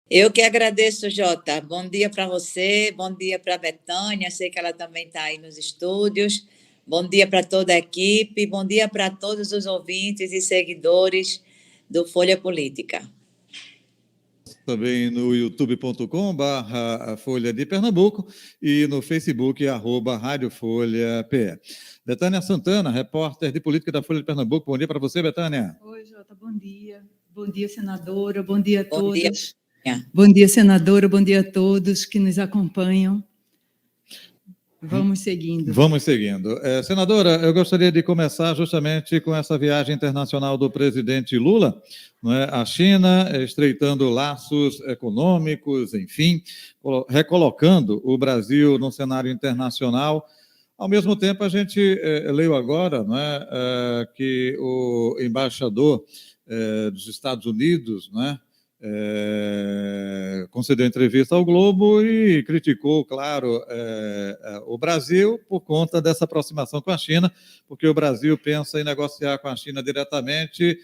Eu que agradeço, Jota. Bom dia para você, bom dia para a Betânia, sei que ela também está aí nos estúdios. Bom dia para toda a equipe, bom dia para todos os ouvintes e seguidores do Folha Política. Também no youtube.com/Folha de Pernambuco e no Facebook, @Rádio Folha PE. Betânia Santana, repórter de política da Folha de Pernambuco. Bom dia para você, Betânia. Oi, Jota, bom dia. Bom dia, senadora. Bom dia a Bom dia. todos. Bom dia, senadora. Bom dia a todos que nos acompanham. Vamos seguindo. Vamos seguindo. Senadora, eu gostaria de começar justamente com essa viagem internacional do presidente Lula, não é? À China, estreitando laços econômicos, enfim, recolocando o Brasil no cenário internacional. Ao mesmo tempo, a gente leu agora, não é, que o embaixador dos Estados Unidos, não é, concedeu entrevista ao Globo e criticou, claro, o Brasil por conta dessa aproximação com a China, porque o Brasil pensa em negociar com a China diretamente,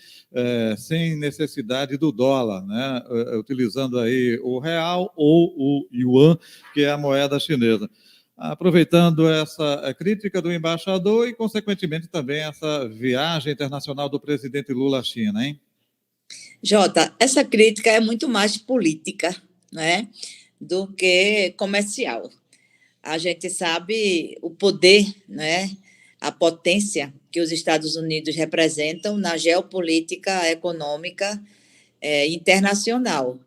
sem necessidade do dólar, né? Utilizando aí o real ou o yuan, que é a moeda chinesa. Aproveitando essa crítica do embaixador e, consequentemente, também essa viagem internacional do presidente Lula à China, hein? Jota, essa crítica é muito mais política, né, do que comercial. A gente sabe o poder, né, a potência que os Estados Unidos representam na geopolítica econômica internacional.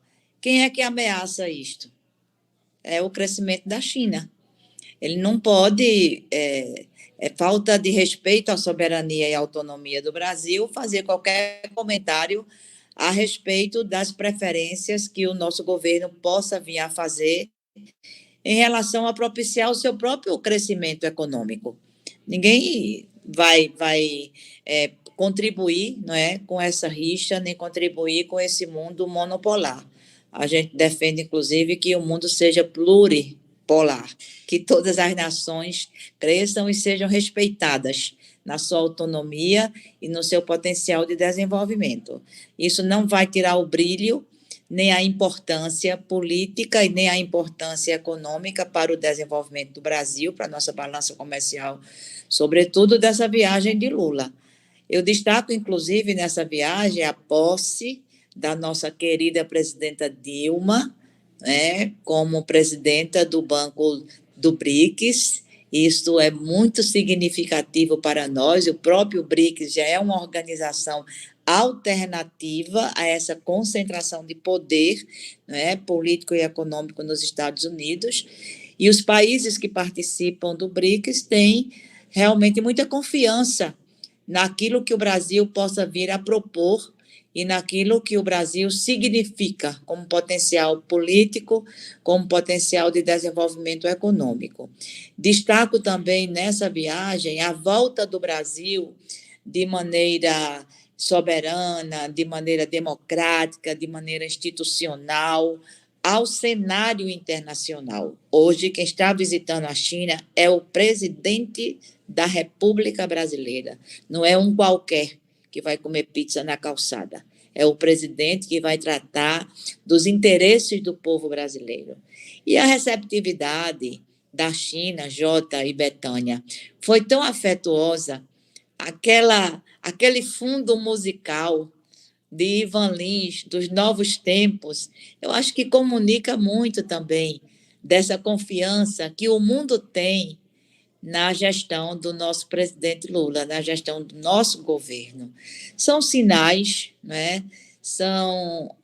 Quem é que ameaça isto? É o crescimento da China. Ele não pode, falta de respeito à soberania e à autonomia do Brasil, fazer qualquer comentário a respeito das preferências que o nosso governo possa vir a fazer em relação a propiciar o seu próprio crescimento econômico. Ninguém vai contribuir, não é, com essa rixa, nem contribuir com esse mundo monopolar. A gente defende, inclusive, que o mundo seja pluripolar, que todas as nações cresçam e sejam respeitadas na sua autonomia e no seu potencial de desenvolvimento. Isso não vai tirar o brilho, nem a importância política e nem a importância econômica para o desenvolvimento do Brasil, para a nossa balança comercial, sobretudo dessa viagem de Lula. Eu destaco, inclusive, nessa viagem, a posse da nossa querida presidenta Dilma, né, como presidenta do Banco do BRICS. Isso é muito significativo para nós. O próprio BRICS já é uma organização alternativa a essa concentração de poder, né, político e econômico nos Estados Unidos. E os países que participam do BRICS têm realmente muita confiança naquilo que o Brasil possa vir a propor e naquilo que o Brasil significa como potencial político, como potencial de desenvolvimento econômico. Destaco também nessa viagem a volta do Brasil de maneira soberana, de maneira democrática, de maneira institucional, ao cenário internacional. Hoje, quem está visitando a China é o presidente da República Brasileira, não é um qualquer que vai comer pizza na calçada. É o presidente que vai tratar dos interesses do povo brasileiro. E a receptividade da China, Jota e Betânia, foi tão afetuosa, aquele fundo musical de Ivan Lins, dos Novos Tempos, eu acho que comunica muito também dessa confiança que o mundo tem na gestão do nosso presidente Lula, na gestão do nosso governo. São sinais, né? São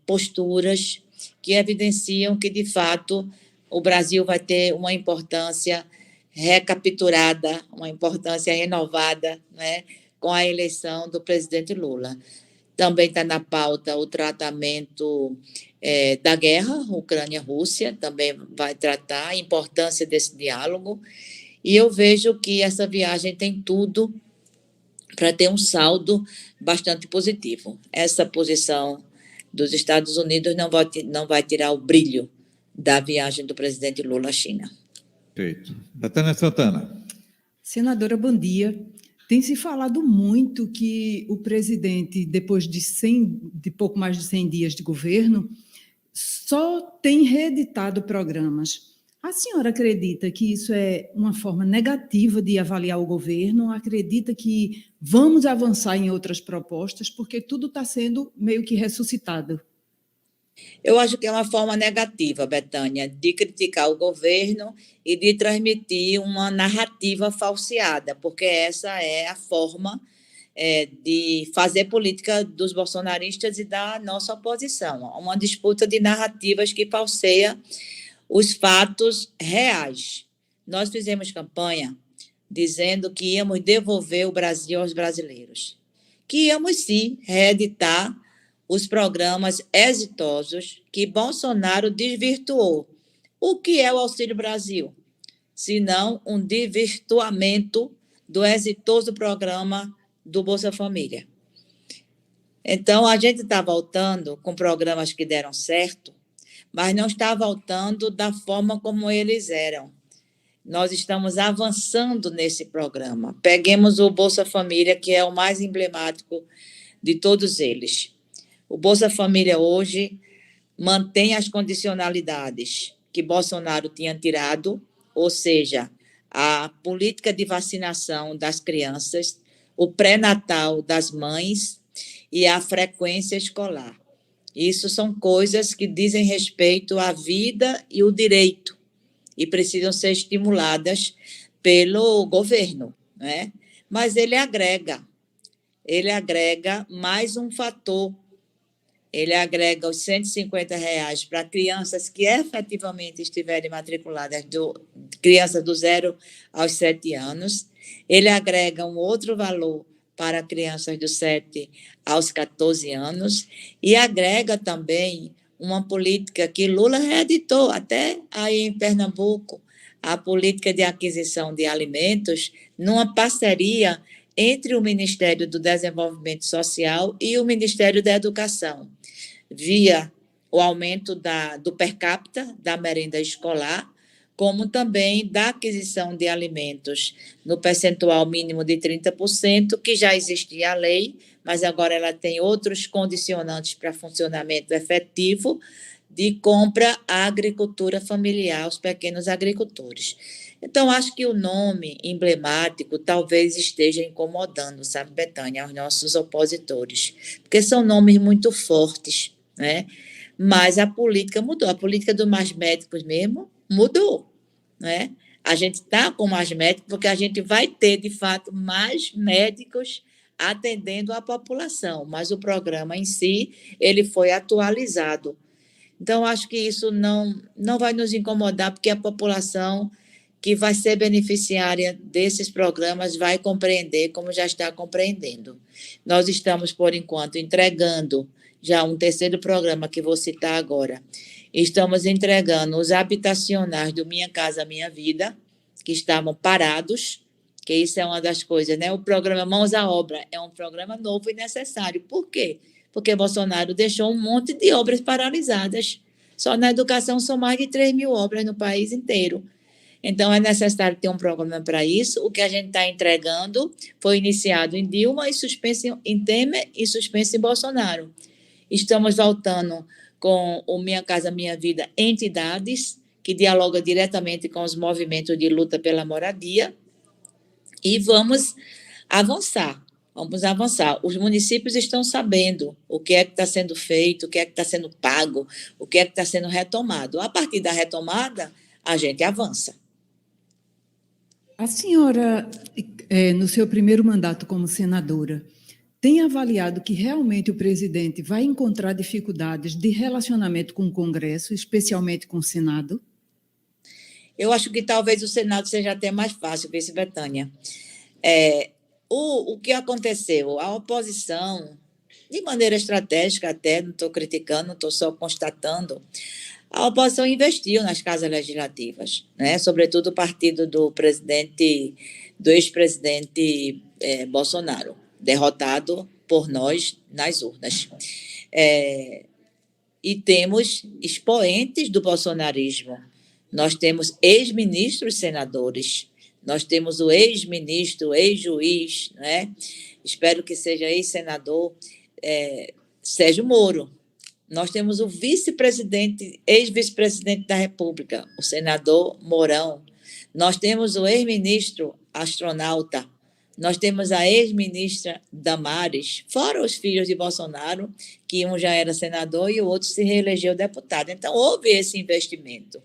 posturas que evidenciam que, de fato, o Brasil vai ter uma importância recapturada, uma importância renovada, né, com a eleição do presidente Lula. Também está na pauta o tratamento da guerra, Ucrânia-Rússia, também vai tratar a importância desse diálogo. E eu vejo que essa viagem tem tudo para ter um saldo bastante positivo. Essa posição dos Estados Unidos não vai tirar o brilho da viagem do presidente Lula à China. Perfeito. Betânia Santana. Senadora, bom dia. Tem se falado muito que o presidente, depois de pouco mais de 100 dias de governo, só tem reeditado programas. A senhora acredita que isso é uma forma negativa de avaliar o governo? Acredita que vamos avançar em outras propostas? Porque tudo está sendo meio que ressuscitado. Eu acho que é uma forma negativa, Betânia, de criticar o governo e de transmitir uma narrativa falseada, porque essa é a forma de fazer política dos bolsonaristas e da nossa oposição. Uma disputa de narrativas que falseia os fatos reais. Nós fizemos campanha dizendo que íamos devolver o Brasil aos brasileiros, que íamos sim reeditar os programas exitosos que Bolsonaro desvirtuou. O que é o Auxílio Brasil? Senão um desvirtuamento do exitoso programa do Bolsa Família. Então, a gente está voltando com programas que deram certo, mas não está voltando da forma como eles eram. Nós estamos avançando nesse programa. Peguemos o Bolsa Família, que é o mais emblemático de todos eles. O Bolsa Família hoje mantém as condicionalidades que Bolsonaro tinha tirado, ou seja, a política de vacinação das crianças, o pré-natal das mães e a frequência escolar. Isso são coisas que dizem respeito à vida e o direito e precisam ser estimuladas pelo governo, né? Mas ele agrega mais um fator. Ele agrega os R$ 150 para crianças que efetivamente estiverem matriculadas, crianças do 0 aos 7 anos. Ele agrega um outro valor para crianças dos 7 aos 14 anos e agrega também uma política que Lula reeditou, até aí em Pernambuco, a política de aquisição de alimentos, numa parceria entre o Ministério do Desenvolvimento Social e o Ministério da Educação, via o aumento do per capita da merenda escolar, como também da aquisição de alimentos no percentual mínimo de 30%, que já existia a lei, mas agora ela tem outros condicionantes para funcionamento efetivo de compra à agricultura familiar, aos pequenos agricultores. Então, acho que o nome emblemático talvez esteja incomodando, sabe, Betânia, aos nossos opositores, porque são nomes muito fortes, né? Mas a política mudou, a política dos mais médicos mesmo mudou, né? A gente está com mais médicos porque a gente vai ter, de fato, mais médicos atendendo a população, mas o programa em si, ele foi atualizado. Então, acho que isso não vai nos incomodar, porque a população que vai ser beneficiária desses programas vai compreender, como já está compreendendo. Nós estamos, por enquanto, entregando já um terceiro programa que vou citar agora. Estamos entregando os habitacionais do Minha Casa Minha Vida, que estavam parados, que isso é uma das coisas, né? O programa Mãos à Obra é um programa novo e necessário. Por quê? Porque Bolsonaro deixou um monte de obras paralisadas. Só na educação são mais de 3.000 obras no país inteiro. Então, é necessário ter um programa para isso. O que a gente está entregando foi iniciado em Dilma e suspenso em Temer e suspenso em Bolsonaro. Estamos voltando com o Minha Casa Minha Vida entidades, que dialoga diretamente com os movimentos de luta pela moradia, e vamos avançar. Os municípios estão sabendo o que é que está sendo feito, o que é que está sendo pago, o que é que está sendo retomado. A partir da retomada, a gente avança. A senhora, no seu primeiro mandato como senadora, tem avaliado que realmente o presidente vai encontrar dificuldades de relacionamento com o Congresso, especialmente com o Senado? Eu acho que talvez o Senado seja até mais fácil, vice Betânia. O que aconteceu? A oposição, de maneira estratégica até, não estou criticando, estou só constatando, a oposição investiu nas casas legislativas, né? Sobretudo o partido do ex-presidente Bolsonaro, derrotado por nós nas urnas. E temos expoentes do bolsonarismo. Nós temos ex-ministros senadores, nós temos o ex-ministro, ex-juiz, né? Espero que seja ex-senador, Sérgio Moro, nós temos o vice-presidente, ex-vice-presidente da República, o senador Mourão. Nós temos o ex-ministro astronauta. Nós temos a ex-ministra Damares, fora os filhos de Bolsonaro, que um já era senador e o outro se reelegeu deputado. Então, houve esse investimento.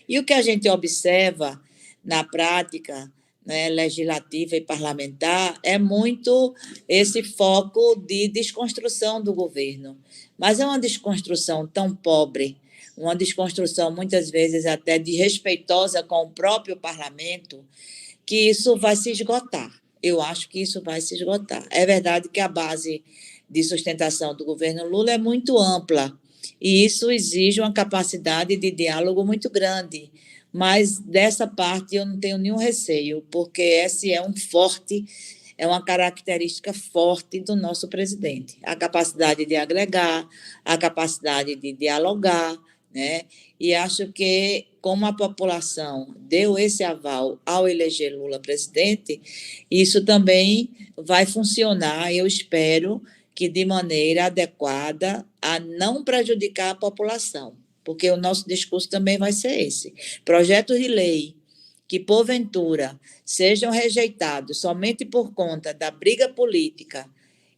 E o que a gente observa na prática, né, legislativa e parlamentar é muito esse foco de desconstrução do governo. Mas é uma desconstrução tão pobre, uma desconstrução muitas vezes até desrespeitosa com o próprio parlamento, que isso vai se esgotar. Eu acho que isso vai se esgotar. É verdade que a base de sustentação do governo Lula é muito ampla, e isso exige uma capacidade de diálogo muito grande, mas dessa parte eu não tenho nenhum receio, porque esse é uma característica forte do nosso presidente, a capacidade de agregar, a capacidade de dialogar, né? E acho que, como a população deu esse aval ao eleger Lula presidente, isso também vai funcionar, eu espero, que de maneira adequada a não prejudicar a população, porque o nosso discurso também vai ser esse. Projetos de lei que, porventura, sejam rejeitados somente por conta da briga política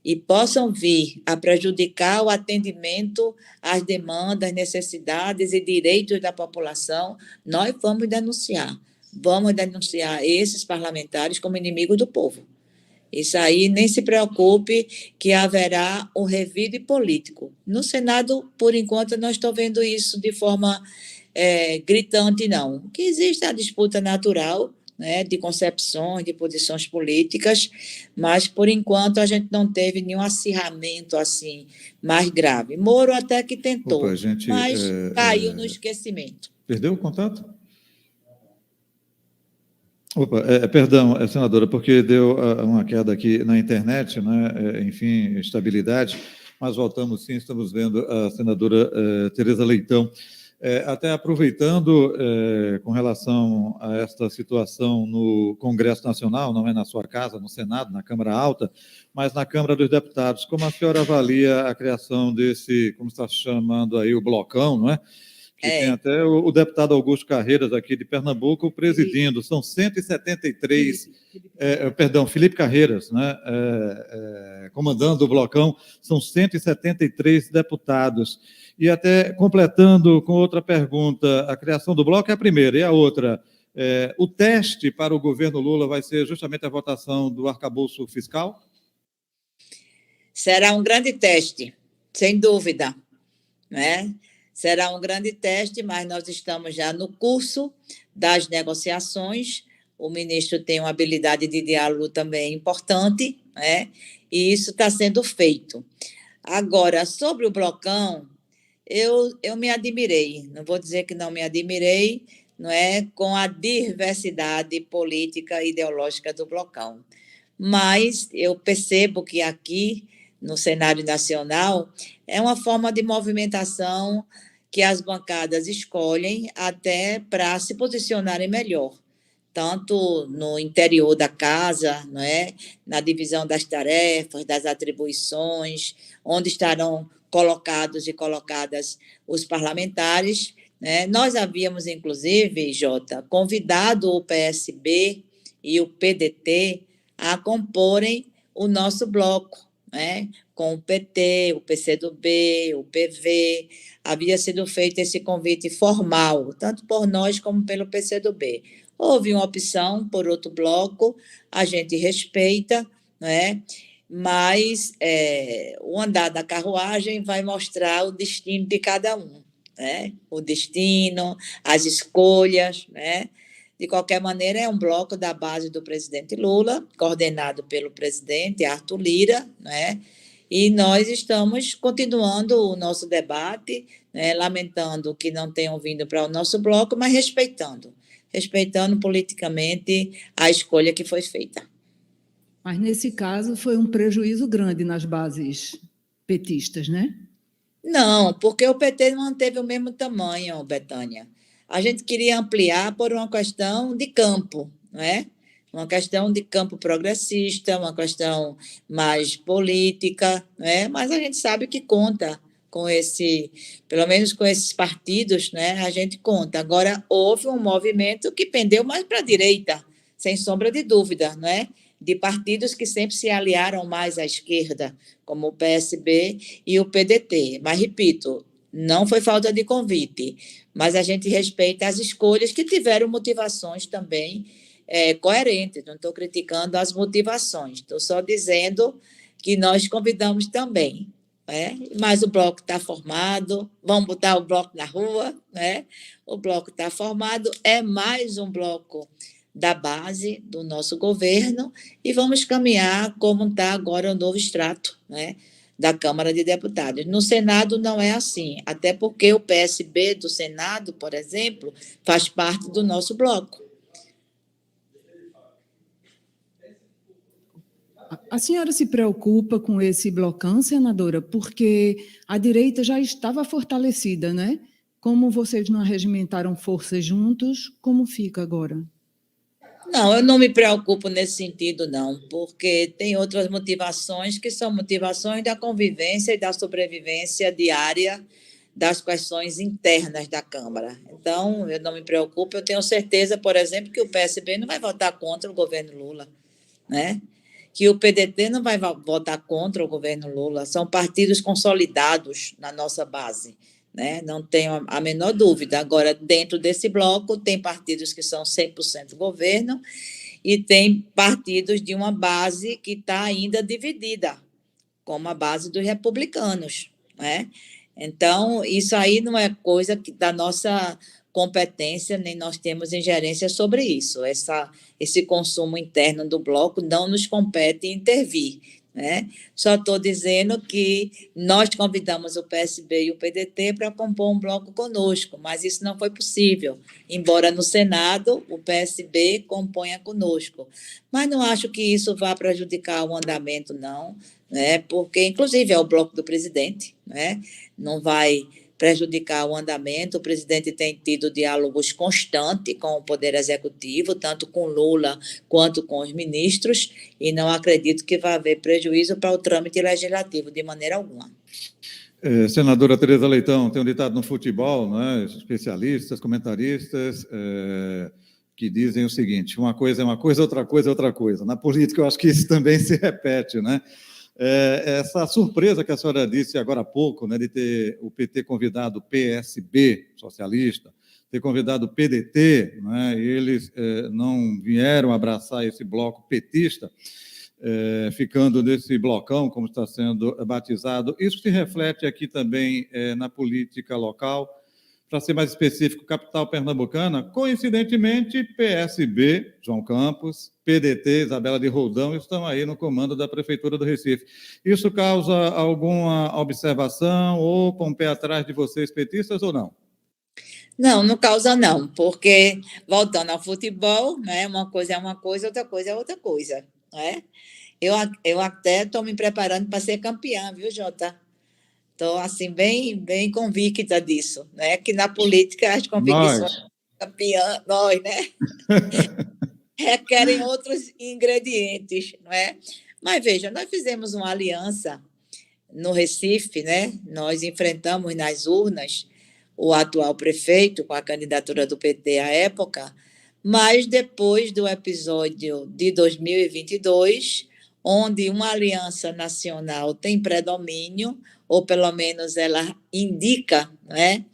e possam vir a prejudicar o atendimento às demandas, necessidades e direitos da população, nós vamos denunciar. Vamos denunciar esses parlamentares como inimigos do povo. Isso aí, nem se preocupe que haverá um revide político. No Senado, por enquanto, não estou vendo isso de forma gritante, não. Que existe a disputa natural, né, de concepções, de posições políticas, mas, por enquanto, a gente não teve nenhum acirramento assim mais grave. Moro até que tentou, Opa, gente, mas caiu no esquecimento. Perdeu o contato? Opa, perdão, senadora, porque deu uma queda aqui na internet, né? Enfim, estabilidade, mas voltamos sim, estamos vendo a senadora Tereza Leitão. Até aproveitando com relação a esta situação no Congresso Nacional, não é na sua casa, no Senado, na Câmara Alta, mas na Câmara dos Deputados, como a senhora avalia a criação desse, como está chamando aí, o blocão, não é? Que tem até o deputado Augusto Carreiras, aqui de Pernambuco, presidindo. São 173, Felipe Carreiras, né, comandando o blocão, são 173 deputados. E até completando com outra pergunta, a criação do bloco é a primeira, e a outra, o teste para o governo Lula vai ser justamente a votação do arcabouço fiscal? Será um grande teste, sem dúvida, né? Será um grande teste, mas nós estamos já no curso das negociações. O ministro tem uma habilidade de diálogo também importante, né? E isso está sendo feito. Agora, sobre o blocão, eu me admirei, não vou dizer que não me admirei, não é, com a diversidade política e ideológica do blocão. Mas eu percebo que aqui, no cenário nacional, é uma forma de movimentação que as bancadas escolhem até para se posicionarem melhor, tanto no interior da casa, não é? Na divisão das tarefas, das atribuições, onde estarão colocados e colocadas os parlamentares, né? Nós havíamos, inclusive, Jota, convidado o PSB e o PDT a comporem o nosso bloco, né? Com o PT, o PCdoB, o PV, havia sido feito esse convite formal, tanto por nós como pelo PCdoB. Houve uma opção por outro bloco, a gente respeita, né? Mas o andar da carruagem vai mostrar o destino de cada um, né? O destino, as escolhas, né? De qualquer maneira, é um bloco da base do presidente Lula, coordenado pelo presidente Arthur Lira, né? E nós estamos continuando o nosso debate, né? Lamentando que não tenham vindo para o nosso bloco, mas respeitando politicamente a escolha que foi feita. Mas, nesse caso, foi um prejuízo grande nas bases petistas, né? Não, porque o PT manteve o mesmo tamanho, Betânia. A gente queria ampliar por uma questão de campo, não é? Uma questão de campo progressista, uma questão mais política, não é? Mas a gente sabe que conta pelo menos com esses partidos, né, a gente conta. Agora, houve um movimento que pendeu mais para a direita, sem sombra de dúvida, não é? De partidos que sempre se aliaram mais à esquerda, como o PSB e o PDT. Mas, repito, não foi falta de convite, mas a gente respeita as escolhas que tiveram motivações também coerentes. Não estou criticando as motivações, estou só dizendo que nós convidamos também. Mas o bloco está formado, vamos botar o bloco na rua, né? O bloco está formado, é mais um bloco da base do nosso governo e vamos caminhar como está agora o novo extrato, né, da Câmara de Deputados. No Senado não é assim, até porque o PSB do Senado, por exemplo, faz parte do nosso bloco. A senhora se preocupa com esse blocão, senadora, porque a direita já estava fortalecida, né? Como vocês não arregimentaram forças juntos, como fica agora? Não, eu não me preocupo nesse sentido, não, porque tem outras motivações que são motivações da convivência e da sobrevivência diária das questões internas da Câmara. Então, eu não me preocupo, eu tenho certeza, por exemplo, que o PSB não vai votar contra o governo Lula, né? Que o PDT não vai votar contra o governo Lula, são partidos consolidados na nossa base, né? Não tenho a menor dúvida. Agora, dentro desse bloco, tem partidos que são 100% governo e tem partidos de uma base que está ainda dividida, como a base dos republicanos, né? Então, isso aí não é coisa da nossa competência, nem nós temos ingerência sobre isso. Esse consumo interno do bloco não nos compete intervir, né? Só estou dizendo que nós convidamos o PSB e o PDT para compor um bloco conosco, mas isso não foi possível, embora no Senado o PSB componha conosco. Mas não acho que isso vá prejudicar o andamento, não, né? Porque, inclusive, é o bloco do presidente, né? Não vai prejudicar o andamento. O presidente tem tido diálogos constantes com o Poder Executivo, tanto com Lula quanto com os ministros, e não acredito que vai haver prejuízo para o trâmite legislativo, de maneira alguma. Senadora Tereza Leitão, tem um ditado no futebol, né, especialistas, comentaristas, que dizem o seguinte: uma coisa é uma coisa, outra coisa é outra coisa. Na política, eu acho que isso também se repete, né? Essa surpresa que a senhora disse agora há pouco, né, de ter o PT convidado o PSB, socialista, ter convidado o PDT, né, e eles não vieram abraçar esse bloco petista, ficando nesse blocão, como está sendo batizado. Isso se reflete aqui também na política local. Para ser mais específico, capital pernambucana, coincidentemente, PSB, João Campos, PDT, Isabela de Roldão, estão aí no comando da Prefeitura do Recife. Isso causa alguma observação ou com o pé atrás de vocês, petistas, ou não? Não, não causa não, porque, voltando ao futebol, né, uma coisa é uma coisa, outra coisa é outra coisa, né? Eu até estou me preparando para ser campeã, viu, Jota? Estou, assim, bem convicta disso, né? Que na política as convicções campeã, nós, né? Requerem outros ingredientes, não é? Mas, veja, nós fizemos uma aliança no Recife, né? Nós enfrentamos nas urnas o atual prefeito com a candidatura do PT à época, mas depois do episódio de 2022, onde uma aliança nacional tem predomínio, ou pelo menos ela indica, né,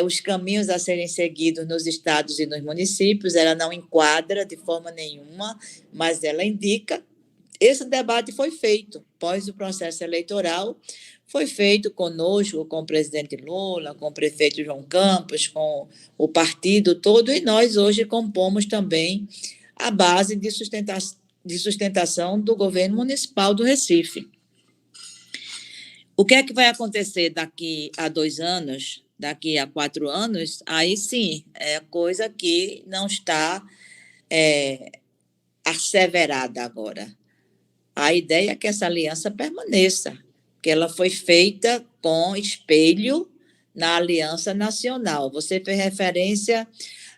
os caminhos a serem seguidos nos estados e nos municípios, ela não enquadra de forma nenhuma, mas ela indica. Esse debate foi feito após o processo eleitoral, foi feito conosco, com o presidente Lula, com o prefeito João Campos, com o partido todo, e nós hoje compomos também a base de sustentação do governo municipal do Recife. O que é que vai acontecer daqui a 2 anos, daqui a 4 anos? Aí sim, é coisa que não está asseverada agora. A ideia é que essa aliança permaneça, que ela foi feita com espelho na Aliança Nacional. Você fez referência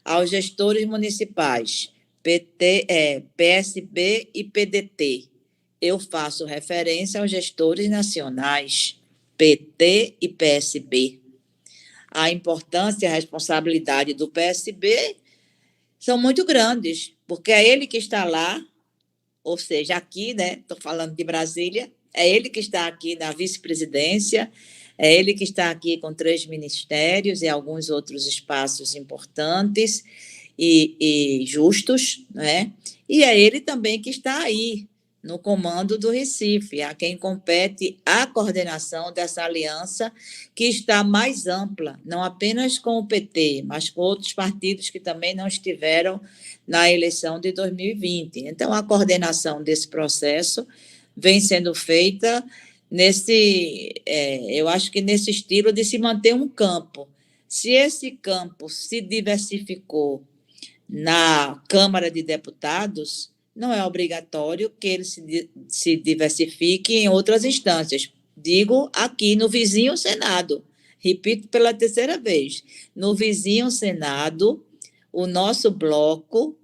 aos gestores municipais, PSB e PDT. Eu faço referência aos gestores nacionais, PT e PSB. A importância e a responsabilidade do PSB são muito grandes, porque é ele que está lá, ou seja, aqui, né? Estou falando de Brasília, é ele que está aqui na vice-presidência, é ele que está aqui com 3 ministérios e alguns outros espaços importantes e justos, né? E é ele também que está aí, no comando do Recife, a quem compete a coordenação dessa aliança que está mais ampla, não apenas com o PT, mas com outros partidos que também não estiveram na eleição de 2020. Então, a coordenação desse processo vem sendo feita eu acho que nesse estilo de se manter um campo. Se esse campo se diversificou na Câmara de Deputados, não é obrigatório que ele se diversifique em outras instâncias. Digo aqui no vizinho Senado, repito pela 3ª vez, no vizinho Senado, o nosso bloco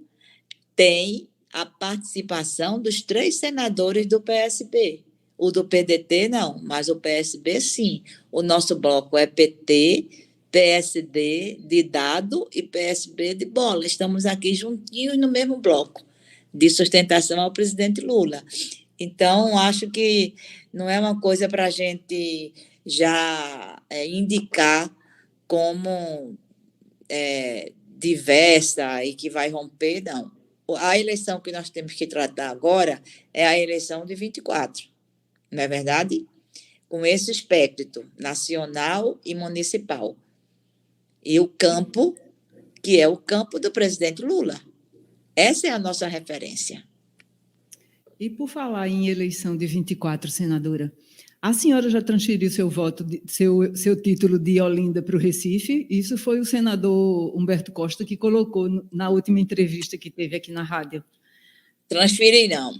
tem a participação dos 3 senadores do PSB. O do PDT não, mas o PSB sim. O nosso bloco é PT, PSD de dado e PSB de bola. Estamos aqui juntinhos no mesmo bloco de sustentação ao presidente Lula. Então, acho que não é uma coisa para a gente já indicar como diversa e que vai romper, não. A eleição que nós temos que tratar agora é a eleição de 24, não é verdade? Com esse espectro nacional e municipal. E o campo, que é o campo do presidente Lula. Essa é a nossa referência. E por falar em eleição de 24, senadora, a senhora já transferiu seu voto, seu título de Olinda para o Recife? Isso foi o senador Humberto Costa que colocou na última entrevista que teve aqui na rádio. Transferi não.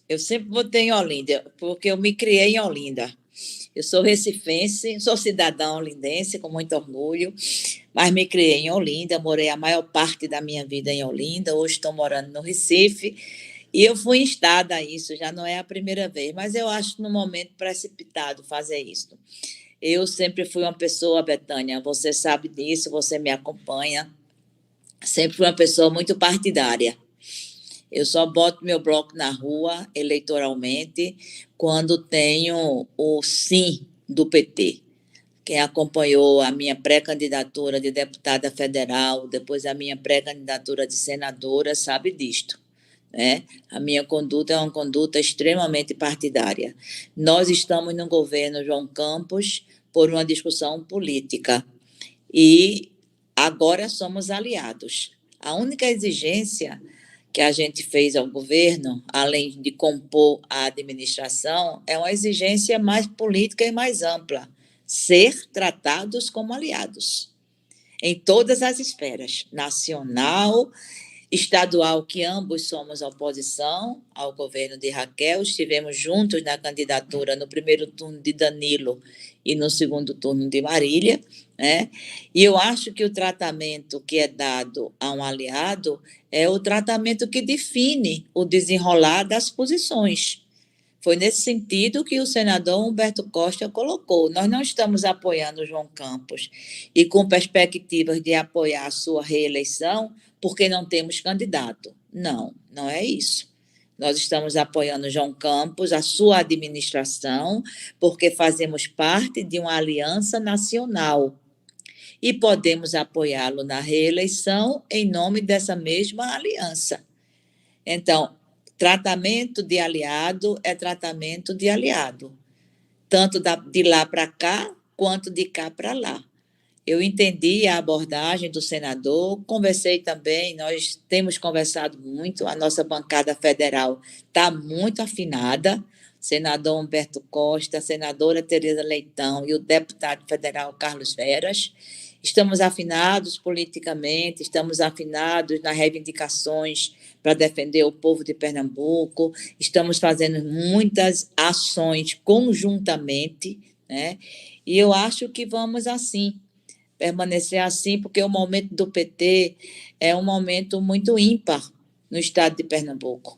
Eu sempre votei em Olinda, porque eu me criei em Olinda. Eu sou recifense, sou cidadã olindense, com muito orgulho, mas me criei em Olinda, morei a maior parte da minha vida em Olinda, hoje estou morando no Recife, e eu fui instada a isso, já não é a primeira vez, mas eu acho no momento precipitado fazer isso. Eu sempre fui uma pessoa, Betânia, você sabe disso, você me acompanha, sempre fui uma pessoa muito partidária. Eu só boto meu bloco na rua, eleitoralmente, quando tenho o sim do PT. Quem acompanhou a minha pré-candidatura de deputada federal, depois a minha pré-candidatura de senadora, sabe disto, né? A minha conduta é uma conduta extremamente partidária. Nós estamos no governo João Campos por uma discussão política e agora somos aliados. A única exigência que a gente fez ao governo, além de compor a administração, é uma exigência mais política e mais ampla, ser tratados como aliados, em todas as esferas, nacional, estadual, que ambos somos oposição ao governo de Raquel, estivemos juntos na candidatura no primeiro turno de Danilo e no segundo turno de Marília, né? E eu acho que o tratamento que é dado a um aliado é o tratamento que define o desenrolar das posições. Foi nesse sentido que o senador Humberto Costa colocou. Nós não estamos apoiando o João Campos e com perspectivas de apoiar a sua reeleição porque não temos candidato. Não, não é isso. Nós estamos apoiando o João Campos, a sua administração, porque fazemos parte de uma aliança nacional e podemos apoiá-lo na reeleição em nome dessa mesma aliança. Então, tratamento de aliado é tratamento de aliado, tanto de lá para cá, quanto de cá para lá. Eu entendi a abordagem do senador, conversei também, nós temos conversado muito, a nossa bancada federal está muito afinada, senador Humberto Costa, senadora Tereza Leitão e o deputado federal Carlos Veras. Estamos afinados politicamente, estamos afinados nas reivindicações para defender o povo de Pernambuco, estamos fazendo muitas ações conjuntamente, né? E eu acho que vamos assim, permanecer assim, porque o momento do PT é um momento muito ímpar no estado de Pernambuco.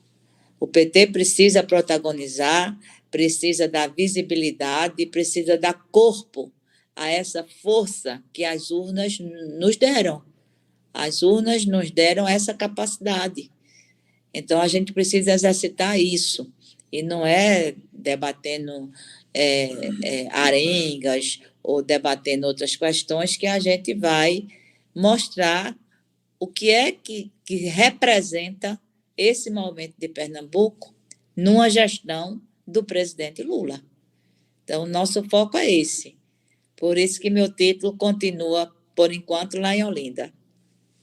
O PT precisa protagonizar, precisa dar visibilidade, precisa dar corpo a essa força que as urnas nos deram. As urnas nos deram essa capacidade. Então, a gente precisa exercitar isso. E não é debatendo arengas ou debatendo outras questões que a gente vai mostrar o que é que representa esse momento de Pernambuco numa gestão do presidente Lula. Então, nosso foco é esse. Por isso que meu título continua, por enquanto, lá em Olinda.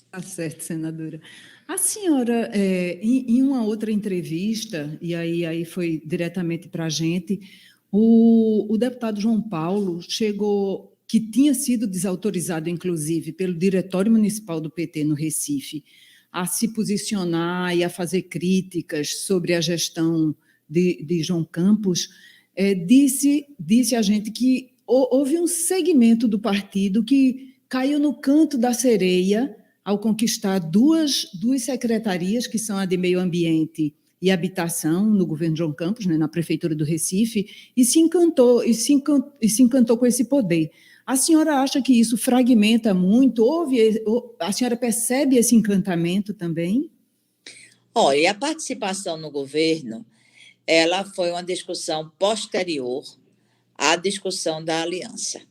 Tá certo, senadora. A senhora, em uma outra entrevista, e aí foi diretamente para a gente, o deputado João Paulo chegou, que tinha sido desautorizado, inclusive, pelo Diretório Municipal do PT no Recife, a se posicionar e a fazer críticas sobre a gestão de João Campos, disse a gente que houve um segmento do partido que caiu no canto da sereia ao conquistar duas secretarias, que são a de Meio Ambiente e Habitação, no governo João Campos, né, na Prefeitura do Recife, e se encantou com esse poder. A senhora acha que isso fragmenta muito? A senhora percebe esse encantamento também? Olha, a participação no governo, ela foi uma discussão posterior à discussão da aliança.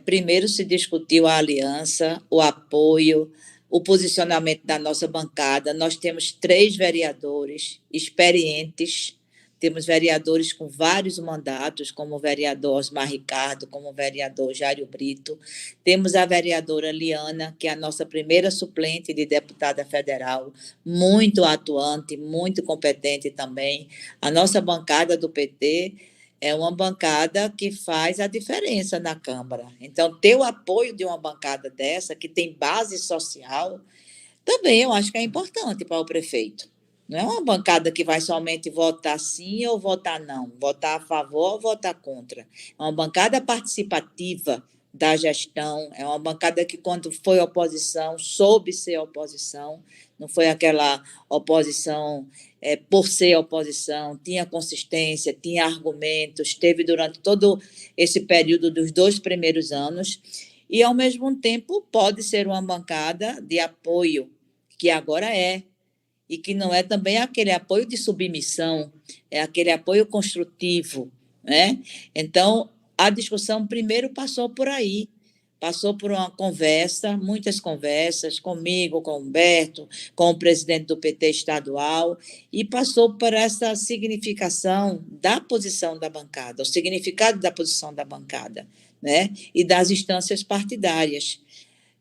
Primeiro se discutiu a aliança, o apoio, o posicionamento da nossa bancada. Nós temos 3 vereadores experientes, temos vereadores com vários mandatos, como o vereador Osmar Ricardo, como o vereador Jário Brito. Temos a vereadora Liana, que é a nossa primeira suplente de deputada federal, muito atuante, muito competente também. A nossa bancada do PT é uma bancada que faz a diferença na Câmara. Então, ter o apoio de uma bancada dessa, que tem base social, também eu acho que é importante para o prefeito. Não é uma bancada que vai somente votar sim ou votar não, votar a favor ou votar contra. É uma bancada participativa da gestão, é uma bancada que, quando foi oposição, soube ser oposição, não foi aquela oposição por ser oposição, tinha consistência, tinha argumentos, teve durante todo esse período dos 2 primeiros anos, e, ao mesmo tempo, pode ser uma bancada de apoio, que agora e que não é também aquele apoio de submissão, é aquele apoio construtivo, né? Então, a discussão primeiro passou por aí, passou por uma conversa, muitas conversas, comigo, com o Humberto, com o presidente do PT estadual, e passou por essa significação da posição da bancada, o significado da posição da bancada, né? E das instâncias partidárias.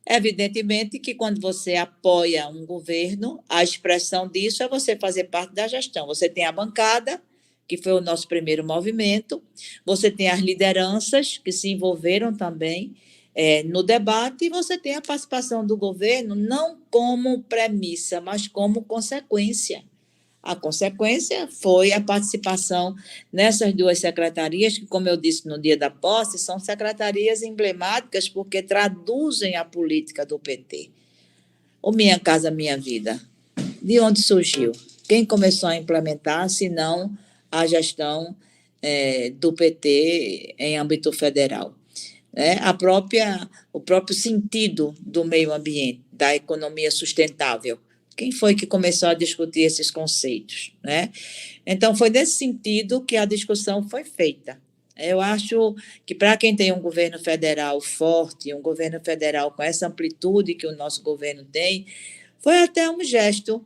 Evidentemente que, quando você apoia um governo, a expressão disso é você fazer parte da gestão. Você tem a bancada, que foi o nosso primeiro movimento, você tem as lideranças que se envolveram também no debate, e você tem a participação do governo não como premissa, mas como consequência. A consequência foi a participação nessas 2 secretarias, que, como eu disse no dia da posse, são secretarias emblemáticas porque traduzem a política do PT. O Minha Casa Minha Vida, de onde surgiu? Quem começou a implementar, se não a gestão do PT em âmbito federal? O próprio sentido do meio ambiente, da economia sustentável. Quem foi que começou a discutir esses conceitos, né? Então, foi nesse sentido que a discussão foi feita. Eu acho que, para quem tem um governo federal forte, um governo federal com essa amplitude que o nosso governo tem, foi até um gesto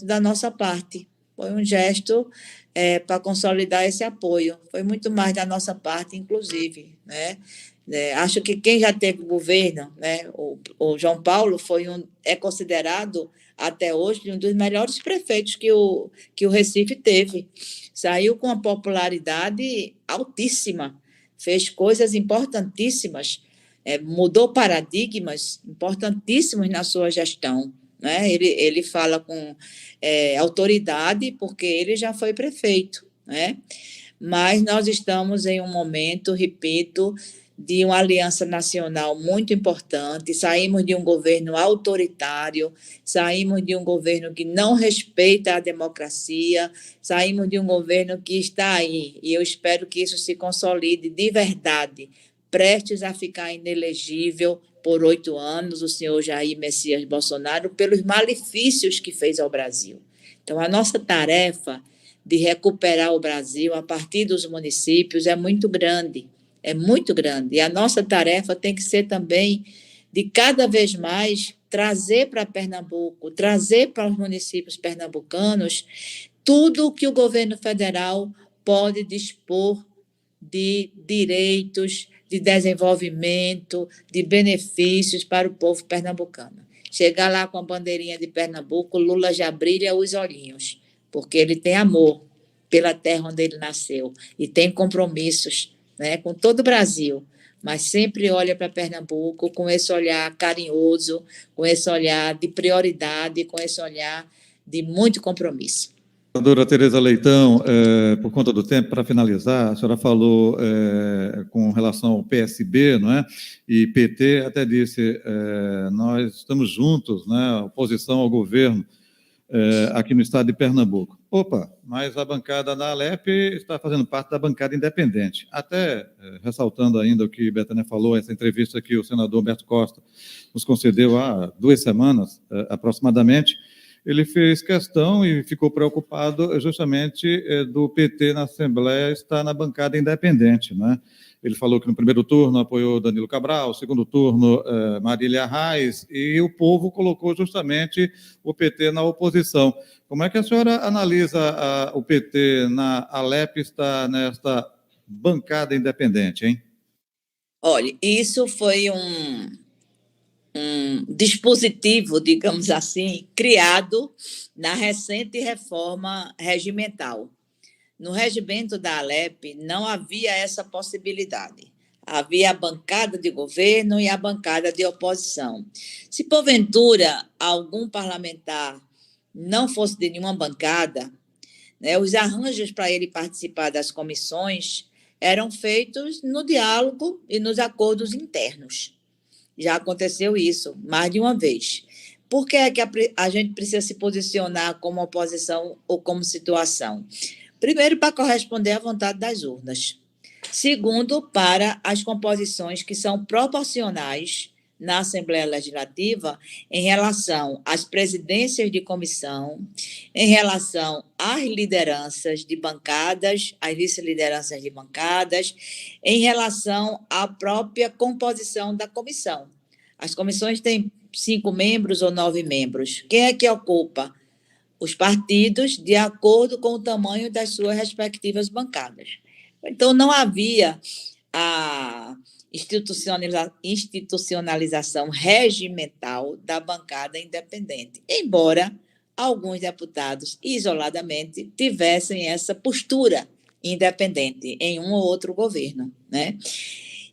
da nossa parte. Foi um gesto para consolidar esse apoio. Foi muito mais da nossa parte, inclusive, né? Acho que quem já teve governo, né, o João Paulo é considerado, até hoje, um dos melhores prefeitos que o Recife teve. Saiu com uma popularidade altíssima, fez coisas importantíssimas, mudou paradigmas importantíssimos na sua gestão, né? Ele fala com autoridade, porque ele já foi prefeito, né? Mas nós estamos em um momento, repito, de uma aliança nacional muito importante, saímos de um governo autoritário, saímos de um governo que não respeita a democracia, saímos de um governo que está aí, e eu espero que isso se consolide de verdade, prestes a ficar inelegível por 8 anos, o senhor Jair Messias Bolsonaro, pelos malefícios que fez ao Brasil. Então, a nossa tarefa de recuperar o Brasil a partir dos municípios é muito grande. É muito grande. E a nossa tarefa tem que ser também de cada vez mais trazer para Pernambuco, trazer para os municípios pernambucanos tudo o que o governo federal pode dispor de direitos, de desenvolvimento, de benefícios para o povo pernambucano. Chegar lá com a bandeirinha de Pernambuco, Lula já brilha os olhinhos, porque ele tem amor pela terra onde ele nasceu e tem compromissos, né, com todo o Brasil, mas sempre olha para Pernambuco com esse olhar carinhoso, com esse olhar de prioridade, com esse olhar de muito compromisso. Doutora Tereza Leitão, por conta do tempo, para finalizar, a senhora falou com relação ao PSB, não é? E PT até disse, nós estamos juntos, né, oposição ao governo, aqui no estado de Pernambuco. Opa, mas a bancada da Alep está fazendo parte da bancada independente. Até ressaltando ainda o que Betânia falou, essa entrevista que o senador Humberto Costa nos concedeu há 2 semanas, aproximadamente, ele fez questão e ficou preocupado justamente do PT na Assembleia estar na bancada independente, né? Ele falou que no primeiro turno apoiou Danilo Cabral, no segundo turno Marília Reis, e o povo colocou justamente o PT na oposição. Como é que a senhora analisa o PT na Alep estar nesta bancada independente, hein? Olha, isso foi um dispositivo, digamos assim, criado na recente reforma regimental. No regimento da Alep não havia essa possibilidade. Havia a bancada de governo e a bancada de oposição. Se porventura algum parlamentar não fosse de nenhuma bancada, né, os arranjos para ele participar das comissões eram feitos no diálogo e nos acordos internos. Já aconteceu isso mais de uma vez. Por que é que a gente precisa se posicionar como oposição ou como situação? Primeiro, para corresponder à vontade das urnas. Segundo, para as composições que são proporcionais na Assembleia Legislativa em relação às presidências de comissão, em relação às lideranças de bancadas, às vice-lideranças de bancadas, em relação à própria composição da comissão. As comissões têm 5 membros ou 9 membros. Quem é que ocupa? Os partidos, de acordo com o tamanho das suas respectivas bancadas. Então, não havia a institucionalização regimental da bancada independente, embora alguns deputados, isoladamente, tivessem essa postura independente em um ou outro governo, né?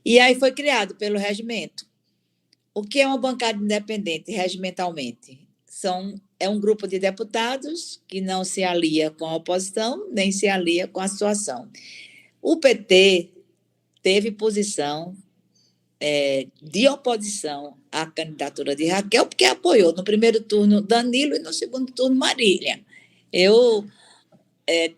E aí foi criado pelo regimento. O que é uma bancada independente regimentalmente? É um grupo de deputados que não se alia com a oposição, nem se alia com a situação. O PT teve posição de oposição à candidatura de Raquel, porque apoiou no primeiro turno Danilo e no segundo turno Marília. Eu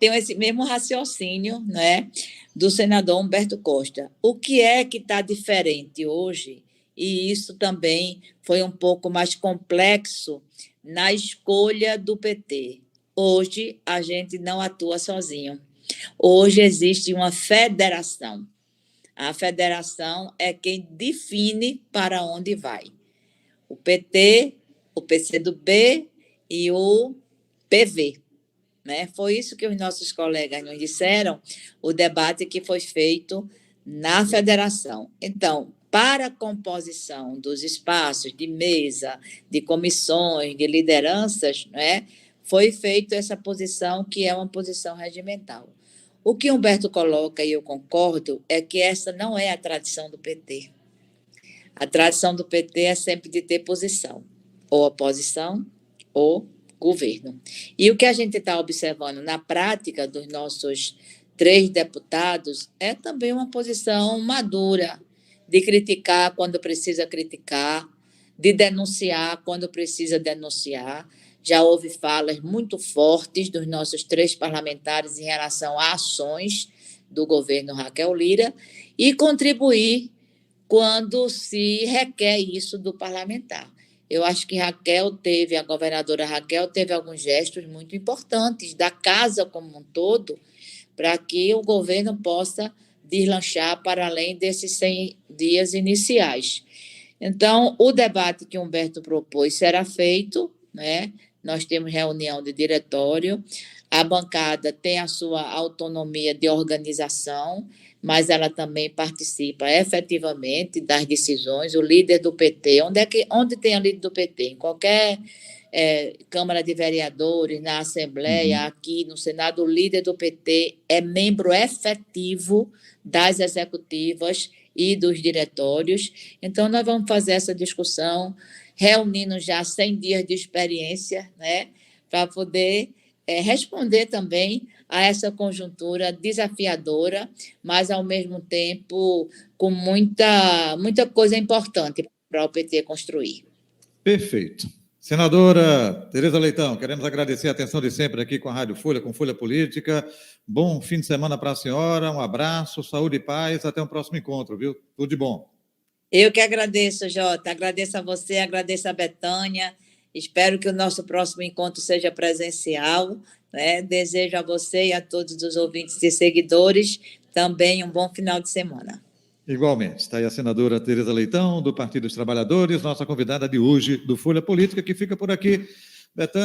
tenho esse mesmo raciocínio, né, do senador Humberto Costa. O que é que está diferente hoje? E isso também foi um pouco mais complexo na escolha do PT. Hoje, a gente não atua sozinho. Hoje existe uma federação. A federação é quem define para onde vai. O PT, o PCdoB e o PV. Né? Foi isso que os nossos colegas nos disseram, o debate que foi feito na federação. Então, para a composição dos espaços de mesa, de comissões, de lideranças, né, foi feita essa posição, que é uma posição regimental. O que Humberto coloca, e eu concordo, é que essa não é a tradição do PT. A tradição do PT é sempre de ter posição, ou oposição, ou governo. E o que a gente está observando na prática dos nossos 3 deputados é também uma posição madura, de criticar quando precisa criticar, de denunciar quando precisa denunciar. Já houve falas muito fortes dos nossos 3 parlamentares em relação a ações do governo Raquel Lira e contribuir quando se requer isso do parlamentar. Eu acho que a governadora Raquel teve alguns gestos muito importantes da casa como um todo, para que o governo possa deslanchar para além desses 100 dias iniciais. Então, o debate que Humberto propôs será feito, né? Nós temos reunião de diretório, a bancada tem a sua autonomia de organização, mas ela também participa efetivamente das decisões. O líder do PT, onde tem a líder do PT? Em qualquer Câmara de Vereadores, na Assembleia, aqui no Senado, o líder do PT é membro efetivo das executivas e dos diretórios. Então, nós vamos fazer essa discussão, reunindo já 100 dias de experiência, né, para poder responder também a essa conjuntura desafiadora, mas, ao mesmo tempo, com muita coisa importante para o PT construir. Perfeito. Senadora Tereza Leitão, queremos agradecer a atenção de sempre aqui com a Rádio Folha, com Folha Política. Bom fim de semana para a senhora, um abraço, saúde e paz, até o próximo encontro, viu? Tudo de bom. Eu que agradeço, Jota, agradeço a você, agradeço a Betânia, espero que o nosso próximo encontro seja presencial, né? Desejo a você e a todos os ouvintes e seguidores também um bom final de semana. Igualmente. Está aí a senadora Tereza Leitão, do Partido dos Trabalhadores, nossa convidada de hoje do Folha Política, que fica por aqui. Betânia.